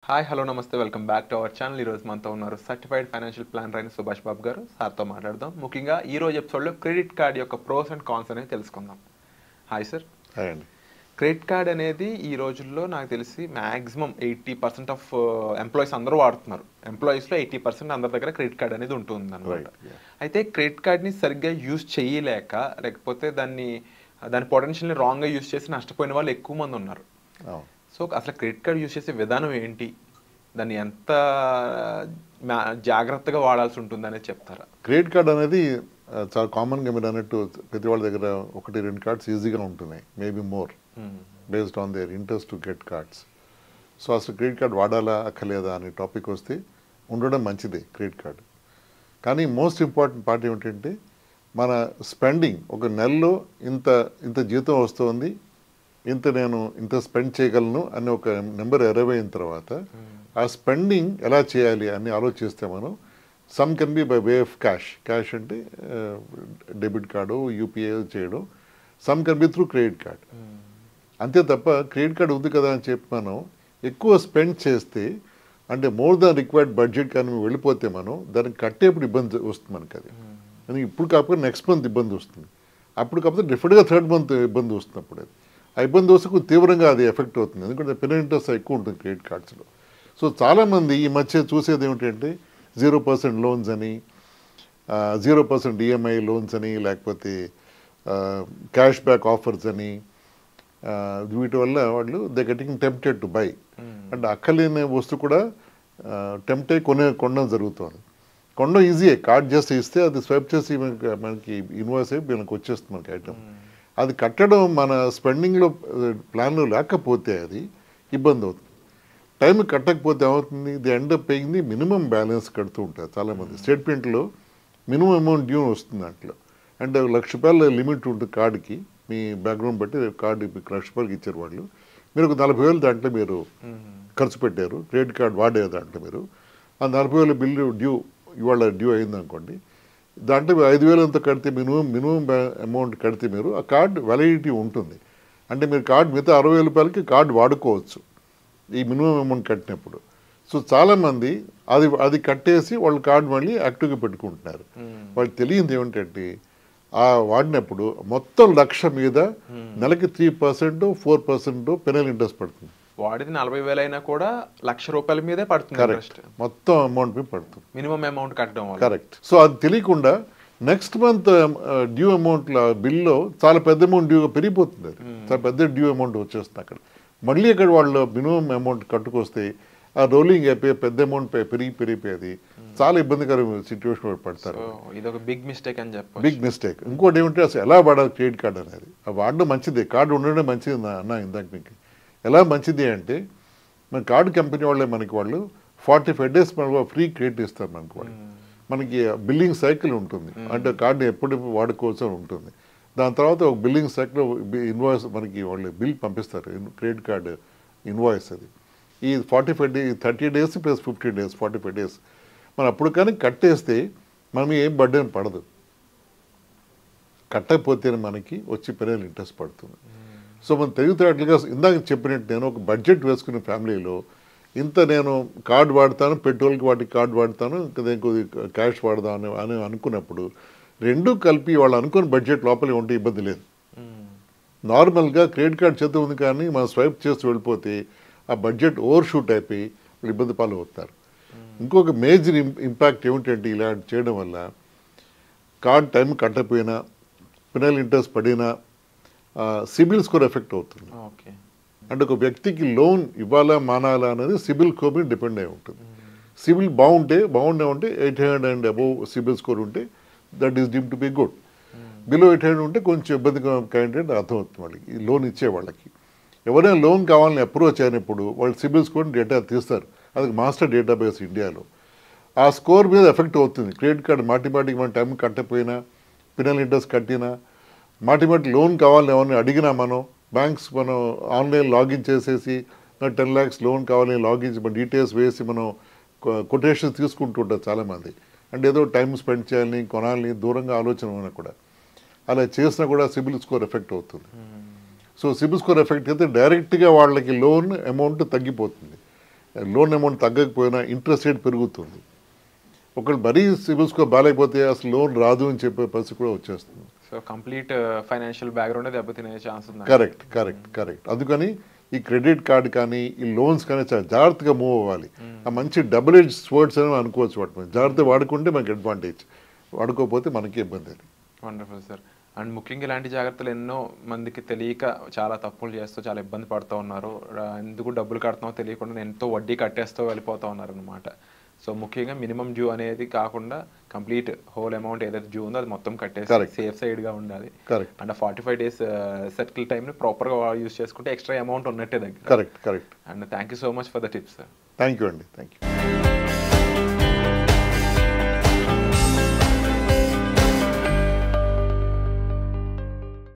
Hi hello నమస్తే welcome back to our channel. ఈరోజు మనతో ఉన్నారు సర్టిఫైడ్ ఫైనాన్షియల్ ప్లానర్ అయిన సుభాష్ బాబు గారు. సార్తో మాట్లాడదాం. ముఖ్యంగా ఈ రోజు ఎపిసోడ్లో క్రెడిట్ కార్డ్ యొక్క ప్రోస్ అండ్ కాన్స్ అనేది తెలుసుకుందాం. Hi sir. హాయ్ అండి. క్రెడిట్ కార్డ్ అనేది ఈ రోజుల్లో నాకు తెలిసి మ్యాక్సిమం 80% ఆఫ్ ఎంప్లాయీస్ అందరూ వాడుతున్నారు. ఎంప్లాయీస్లో 80% అందరి దగ్గర క్రెడిట్ కార్డ్ అనేది ఉంటుంది అనమాట. అయితే క్రెడిట్ కార్డ్ని సరిగ్గా యూజ్ చేయలేక లేకపోతే దాని పొటెన్షియల్ని రాంగ్గా యూజ్ చేసి నష్టపోయిన వాళ్ళు ఎక్కువ మంది ఉన్నారు. సో అసలు క్రెడిట్ కార్డ్ యూజ్ చేసే విధానం ఏంటి, దాన్ని ఎంత జాగ్రత్తగా వాడాల్సి ఉంటుంది అనేది చెప్తారా? క్రెడిట్ కార్డ్ అనేది చాలా కామన్గా మీరు అన్నట్టు ప్రతి వాళ్ళ దగ్గర 1-2 కార్డ్స్ ఈజీగా ఉంటున్నాయి, maybe more based on their interest to get cards. So అసలు క్రెడిట్ కార్డ్ వాడాలా అక్కర్లేదా అనే టాపిక్ వస్తే ఉండడం మంచిదే క్రెడిట్ కార్డు. కానీ మోస్ట్ ఇంపార్టెంట్ పార్ట్ ఏమిటంటే మన స్పెండింగ్, ఒక నెలలో ఇంత జీతం వస్తుంది, నేను ఇంత స్పెండ్ చేయగలను అని ఒక నెంబర్ అరైవ్ అయిన తర్వాత ఆ స్పెండింగ్ ఎలా చేయాలి అని ఆలోచిస్తే మనం some can be by way of cash అంటే డెబిట్ కార్డు యూపీఐ చేయడం, some can be through credit card. అంతే తప్ప క్రెడిట్ కార్డు ఉంది కదా అని చెప్పి మనం ఎక్కువ స్పెండ్ చేస్తే అంటే మోర్ దాన్ రిక్వైర్డ్ బడ్జెట్ కానీ వెళ్ళిపోతే మనం దానికి కట్టేప్పుడు ఇబ్బంది వస్తుంది మనకి. అది ఇప్పుడు కాకపోతే నెక్స్ట్ మంత్ ఇబ్బంది వస్తుంది, అప్పుడు కాకపోతే డెఫినెట్గా థర్డ్ మంత్ ఇబ్బంది వస్తుంది. అప్పుడు అది ఆ ఇబ్బంది వస్తే తీవ్రంగా అది ఎఫెక్ట్ అవుతుంది, ఎందుకంటే పెన్ ఇంట్రెస్ట్ ఎక్కువ ఉంటుంది క్రెడిట్ కార్డ్స్లో. సో చాలామంది ఈ మధ్య చూసేది ఏమిటంటే 0% లోన్స్ అని, 0% ఈఎంఐ లోన్స్ అని, లేకపోతే క్యాష్ బ్యాక్ ఆఫర్స్ అని, వీటి వల్ల వాళ్ళు they getting tempted to buy. అంటే అక్కలేని వస్తువు కూడా టెంప్ట్ అయ్యి కొనడం జరుగుతుంది. కొనడం ఈజీయే, కార్డ్ జస్ట్ ఇస్తే అది స్వైప్ చేసి మనకి ఇన్వాయిస్ అయ్యి మనకి వచ్చేస్తుంది మనకి ఐటమ్. అది కట్టడం మన స్పెండింగ్లో ప్లాన్లో లేకపోతే అది ఇబ్బంది అవుతుంది. టైం కట్టకపోతే ఏమవుతుంది, the end up paying the minimum balance కడుతూ ఉంటారు చాలామంది. స్టేట్మెంట్లో మినిమం అమౌంట్ డ్యూ వస్తుంది దాంట్లో. అంటే ₹1,00,000 లిమిట్ ఉంటుంది కార్డుకి, మీ బ్యాక్గ్రౌండ్ బట్టి కార్డు ₹1,00,000 ఇచ్చారు వాళ్ళు, మీరు ఒక 40,000 దాంట్లో మీరు ఖర్చు పెట్టారు, క్రెడిట్ కార్డు వాడే దాంట్లో మీరు ఆ 40,000 బిల్లు ఇవాళ డ్యూ అయింది అనుకోండి, దాంట్లో 5,000 అంతా కడితే మినిమం అమౌంట్ కడితే మీరు ఆ కార్డు వ్యాలిడిటీ ఉంటుంది. అంటే మీరు కార్డు మిగతా ₹60,000కి కార్డు వాడుకోవచ్చు ఈ మినిమం అమౌంట్ కట్టినప్పుడు. సో చాలామంది అది కట్టేసి వాళ్ళు కార్డు మళ్ళీ యాక్టివ్గా పెట్టుకుంటున్నారు. వాళ్ళకి తెలియదు ఏమిటంటే ఆ వాడినప్పుడు మొత్తం 1,00,000 మీద నెలకి 3% 4% పెనల్ ఇంట్రెస్ట్ పడుతుంది. వాడిది 40,000 అయినా కూడా ₹1,00,000 మీదే పడుతుంది. కరెక్ట్, మొత్తం అమౌంట్ మీద పడుతుంది, మినిమం అమౌంట్ కట్టడం వల్ల. కరెక్ట్. సో అది తెలియకుండా నెక్స్ట్ మంత్ డ్యూ అమౌంట్ల బిల్లో చాలా పెద్ద అమౌంట్ డ్యూగా పెరిగిపోతుంది. అది చాలా పెద్ద డ్యూ అమౌంట్ వచ్చేస్తుంది అక్కడ. మళ్ళీ అక్కడ వాళ్ళు మినిమం అమౌంట్ కట్టుకొస్తే ఆ రోలింగ్ అయిపోయి పెద్ద అమౌంట్ పెరిగిపోయేది చాలా ఇబ్బందికరమైన సిచ్యువేషన్ పడతారు. ఇది ఒక బిగ్ మిస్టేక్ అని చెప్పి. Big mistake. ఇంకోటి ఏమంటే అసలు ఎలా వాడాలి క్రెడిట్ కార్డ్ అనేది, వాడడం మంచిదే, కార్డు ఉండడం మంచిది అన్న ఇందాక మీకు. ఎలా మంచిది అంటే మన కార్డు కంపెనీ వాళ్ళే మనకి వాళ్ళు 45 days మనకు ఫ్రీ క్రెడిట్ ఇస్తారు మనకు వాళ్ళు. మనకి బిల్లింగ్ సైకిల్ ఉంటుంది, అంటే కార్డు ఎప్పుడు వాడుకోవచ్చు అని ఉంటుంది. దాని తర్వాత ఒక బిల్లింగ్ సైకిల్ ఇన్వాయిస్ మనకి వాళ్ళు బిల్ పంపిస్తారు, క్రెడిట్ కార్డు ఇన్వాయిస్. అది ఈ 30 days ప్లస్ 50 days 45 days మనం అప్పుడు కానీ కట్టేస్తే మనం ఏం బర్డెన్ పడదు. కట్టకపోతేనే మనకి వచ్చి పెనల్ ఇంట్రెస్ట్ పడుతుంది. సో మనం తెలివితేటలుగా ఇందాక చెప్పినట్టు నేను ఒక బడ్జెట్ వేసుకునే ఫ్యామిలీలో నేను కార్డు వాడతాను, పెట్రోల్కి వాటికి కార్డు వాడతాను, ఇంకా క్యాష్ వాడదాను అని అనుకున్నప్పుడు రెండూ కలిపి వాళ్ళు అనుకున్న బడ్జెట్ లోపలే ఉంటే ఇబ్బంది లేదు. నార్మల్గా క్రెడిట్ కార్డు చేత ఉంది కానీ మనం స్వైప్ చేసి వెళ్ళిపోతే ఆ బడ్జెట్ ఓవర్ షూట్ అయిపోయి వాళ్ళు ఇబ్బంది పాలు అవుతారు. ఇంకొక మేజర్ ఇంపాక్ట్ ఏమిటంటే ఇలా చేయడం వల్ల కార్డ్ టైం కట్టకపోయినా పెనల్ ఇంట్రెస్ట్ పడినా సిబిల్ స్కోర్ ఎఫెక్ట్ అవుతుంది. అంటే ఒక వ్యక్తికి లోన్ ఇవ్వాలా మానాలా అనేది సిబిల్ స్కోర్ మీద డిపెండ్ అయి ఉంటుంది. సిబిల్ బాగుండే ఉంటే 800 అండ్ అబోవ్ సిబిల్ స్కోర్ ఉంటే that is deem to be good. Below 800 ఉంటే కొంచెం ఇబ్బందిగా క్యాండిడేట్ అర్థమవుతుంది వాళ్ళకి, ఈ లోన్ ఇచ్చే వాళ్ళకి. ఎవరైనా లోన్ కావాలని అప్రోచ్ అయినప్పుడు వాళ్ళు సిబిల్ స్కోర్ డేటా తీస్తారు, అది మాస్టర్ డేటాబేస్ ఇండియాలో. ఆ స్కోర్ మీద ఎఫెక్ట్ అవుతుంది. క్రెడిట్ కార్డు మాటిమాటికి మన టైం కట్టకపోయినా, పెనల్ ఇంట్రెస్ట్ కట్టినా, మాటిమాటి లోన్ కావాలని ఎవరిని అడిగినా బ్యాంక్స్ మనం ఆన్లైన్ లాగిన్ చేసేసి 10 lakhs లోన్ కావాలని లాగిన్ మన డీటెయిల్స్ వేసి మనం కొటేషన్స్ తీసుకుంటుంటారు చాలామంది. అంటే ఏదో టైం స్పెండ్ చేయాలని, కొనాలని దూరంగా ఆలోచన ఉన్నా కూడా అలా చేసినా కూడా సిబిల్ స్కోర్ ఎఫెక్ట్ అవుతుంది. సో సిబిల్ స్కోర్ ఎఫెక్ట్ అయితే డైరెక్ట్గా వాళ్ళకి లోన్ అమౌంట్ తగ్గిపోతుంది. లోన్ అమౌంట్ తగ్గకపోయినా ఇంట్రెస్ట్ రేట్ పెరుగుతుంది. ఒకళ్ళు మరీ సిబిల్ స్కోర్ బాగాలేకపోతే అసలు లోన్ రాదు అని చెప్పే పరిస్థితి కూడా వచ్చేస్తుంది. సో కంప్లీట్ ఫైనాన్షియల్ బ్యాక్గ్రౌండ్ దెబ్బతినే ఛాన్స్ ఉంది. కరెక్ట్. అందుకని ఈ క్రెడిట్ కార్డ్ కానీ ఈ లోన్స్ కానీ చాలా జాగ్రత్తగా మూవ్ అవ్వాలి. ఆ మంచి డబుల్ ఎడ్జ్ స్వర్డ్స్ అని అనుకోవచ్చు. వాటి జాగ్రత్త వాడుకుంటే మనకి అడ్వాంటేజ్, వాడుకోకపోతే మనకి ఇబ్బంది. Wonderful sir. అండ్ ముఖ్యంగా ఇలాంటి జాగ్రత్తలు ఎన్నో మందికి తెలియక చాలా తప్పులు చేస్తూ చాలా ఇబ్బంది పడుతూ ఉన్నారు. ఎందుకు డబ్బులు కడుతున్నామో తెలియకుండా ఎంతో వడ్డీ కట్టేస్తూ వెళ్ళిపోతూ ఉన్నారు అనమాట. సో ముఖ్యంగా మినిమం డ్యూ అనేది కాకుండా కంప్లీట్ హోల్ అమౌంట్ ఏదైతే డ్యూ ఉందో అది మొత్తం కట్టేసి సేఫ్ సైడ్గా ఉండాలి. అండ్ 45 days సర్కిల్ టైంని ప్రాపర్గా యూజ్ చేసుకుంటే ఎక్స్ట్రా అమౌంట్ ఉన్నట్టే దగ్గర. Correct. And thank you so much for the tips sir. Thank you అండి. Thank you.